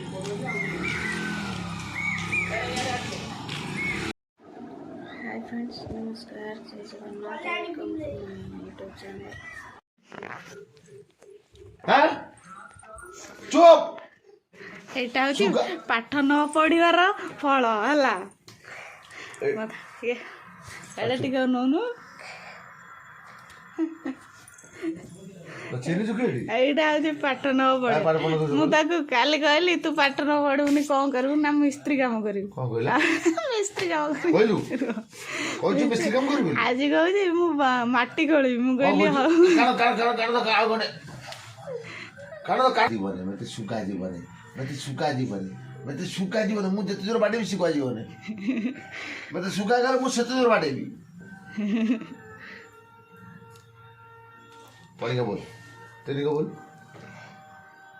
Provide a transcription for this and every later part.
हाय friends, नमस्कार, जय Jagannath, welcome to YouTube channel. चुप एटा होची पाठ न पढ़िवार फल हला एटा टिके नोनु এইটা হচ্ছে পাଠ ন পড়ে ମୁଁ ତାକୁ କାଲି କହିଲି ତୁ ପାଠ ନ ପଢୁନି କଣ କରିବୁ ନା ମିସ୍ତ୍ରୀ କାମ କରିବୁ ମିସ୍ତ୍ରୀ କାମ ଆଜି କହୁଛି ମୁଁ ମାଟି ଖୋଳିବି ମୁଁ କହିଲି ହଉ ମୁଁ ଯେତେ ଜୋର ବାଡେଇବି ଶିଖା ଯିବନି ମତେ ଶୁଖା ଗଲେ ମୁଁ ସେତେ ଜୋର ବାଡେଇବି पढ़ेगा बोल तेरी को बोल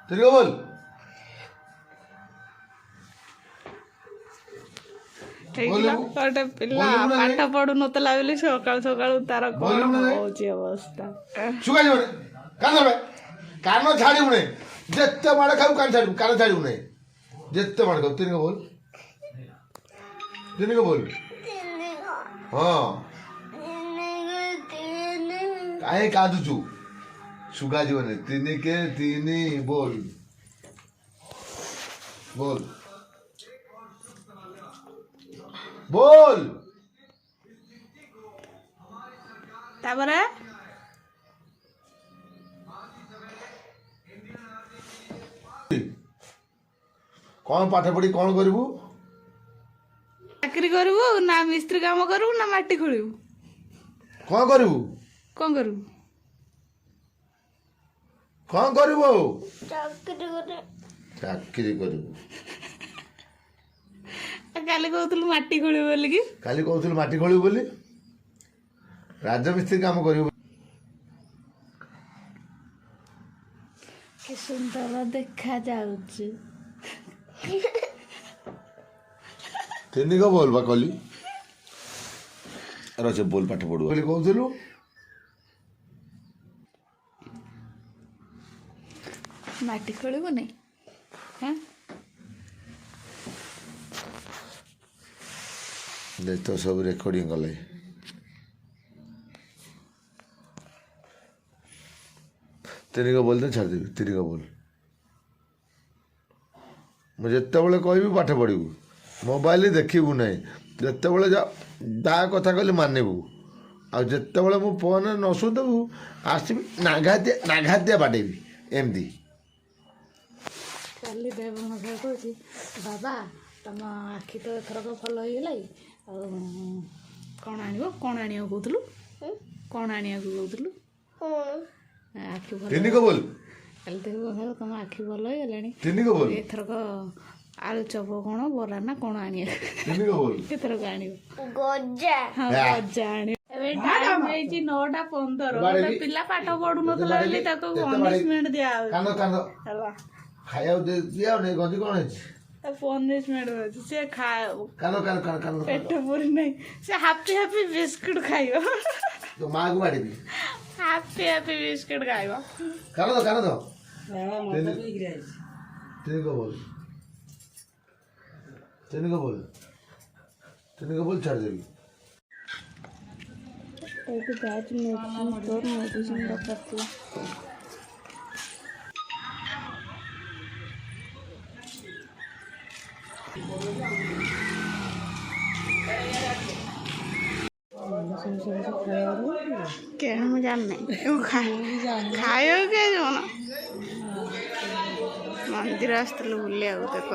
तेरी को बोल ଗୋଟେ ପିଲା ପାଠ ପଢୁ ନଥିଲା ବୋଲି ସକାଳୁ ସକାଳୁ ତାର କଣ ହଉଛି ଅବସ୍ଥା। ଶୁଖା ଯିବନି କାନ ଛାଡ଼ିବୁନି ଯେତେ ମାଡ଼ ଖାଇବୁ କାନ ଛାଡ଼ିବୁନି ଯେତେ ମାଡ଼ ଖାଇବୁ ତେରି को बोल ହଁ କାହିଁ କାঁଦୁଛୁ सुगा जीवन तीन के तीन बोल बोल बोल ताबरे कौन पाठ पढ़ी कौन करू चाकरी करू ना मिस्त्री काम करू ना माटी खोलू कौन करू कौन करू कौन करू चाकरी करू काली कहतलु माटी खोलू बोली कि काली कहतलु माटी खोलू बोली राजमिस्त्री काम करू कि सुंदर देखा जाउछ तेनी को बोल बा कली अरे बोल पाठ पढ़ू बोली कहतलु माटी खोलू नहीं हाँ देख तो सब रेकर्डिंग गले तेरी को बोलते छाड़ देवी तेरी को बोल मुझे जिते कहबी पाठ पढ़ू मोबाइल देखू ना जिते जहाँ कथा कहली मानबू आते मु फोन न शुदेबू आसबी नाघातिया बाटेबी एमती काली देव मजा कह बाबा तुम आखि तो एथरक भल हो गला कौन आण कौन आने कहलु कौन आने कहलु आखि भल काली देव मजा तुम आखि भल हो गला एथरक आलू चप कौन बरा ना कौन आने एथरक आण गजा गजा आण 9:15 पिला पाठ पढ़ु नथला पनिशमेंट दिया खाया दिया नहीं गंजी कौन है पनिशमेंट से खाए पेट पूरी नहीं से हैप्पी हैप्पी बिस्कुट खाइयो तो मां को बाड़ी भी हैप्पी हैप्पी बिस्कुट खाइयो कानो दो तेरे को बोल छाड़ देगी एक बैच मेडिसिन स्टोर मेडिसिन रखती क्या हम जानने खाए क्या जो ना मंदिर आसलु बुलिया देख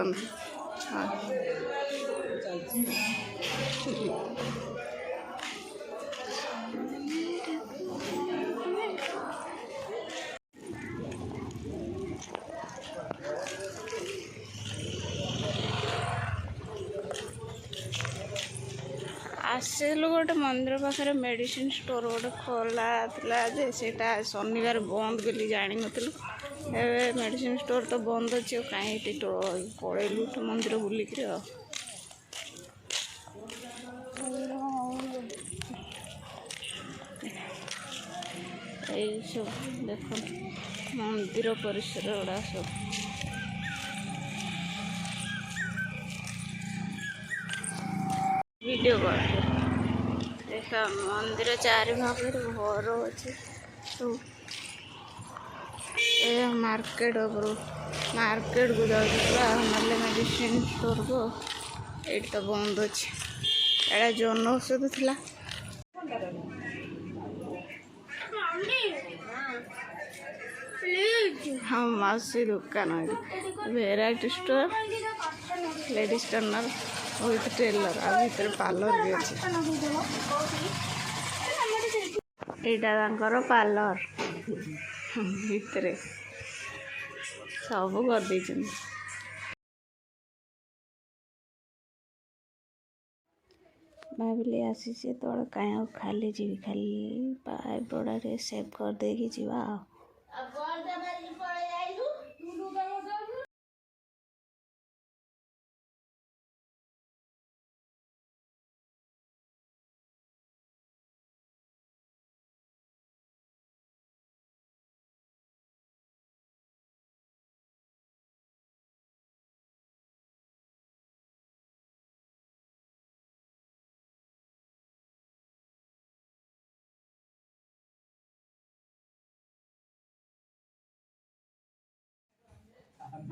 आसलु गोटे मंदिर पाखे मेडिसिन स्टोर गोटे खोला जे सेटा शनिवार बंद कली जानी नथलु मेडिसिन स्टोर तो बंद अच्छे कहीं पड़ेलु तो मंदिर बुलिक सब देख मंदिर परिसर गुड़ा सब ଭିଡ଼ିଓ କଲ୍ ଦେଖ ମନ୍ଦିର ଚାରି ଭାଗରେ ଘର ଅଛି ସବୁ। ଏ ମାର୍କେଟ ଉପରୁ ମାର୍କେଟକୁ ଯାଉଛି ପୁରା, ନହେଲେ ମେଡ଼ିସିନ ଷ୍ଟୋରକୁ। ଏଇଠି ତ ବନ୍ଦ ଅଛି, ଏଇଟା ଜନ ଔଷଧ ଥିଲା। ହଁ ମାଉସୀ ଦୋକାନ ଏଠି variety store, ladies corner with tailor, ଆଉ ଭିତରେ ପାର୍ଲର ବି ଅଛି। ଏଇଟା ତାଙ୍କର ପାର୍ଲର, ଭିତରେ ସବୁ କରିଦେଇଛନ୍ତି। ଭାବିଲି ଆସିଛି ଯେତେବେଳେ କାହିଁ ଆଉ ଖାଲି ଯିବି, ଖାଲି ଆଇବ୍ରୋଟା ଟିକେ ସେଭ୍ କରିଦେଇକି ଯିବା ଆଉ।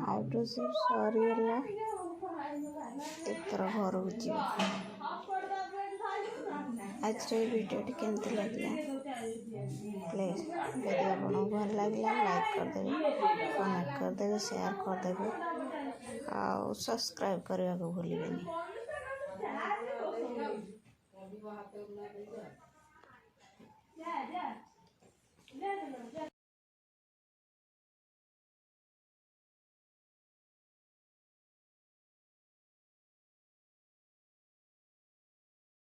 ଆଉଟ୍ଡୋର ସରିଗଲା, ଏଥର ଘରକୁ ଯିବା। ଆଜିର এই ଭିଡ଼ିଓଟି କେମିତି ଲାଗିଲା ପ୍ଲିଜ୍, ଯଦି ଆପଣଙ୍କୁ ଭଲ ଲାଗିଲା ଲାଇକ୍ କରିଦେବେ, କମେଣ୍ଟ କରିଦେବେ, ସେୟାର କରିଦେବେ, ଆଉ ସବସ୍କ୍ରାଇବ୍ କରିବାକୁ ଭୁଲିବେନି।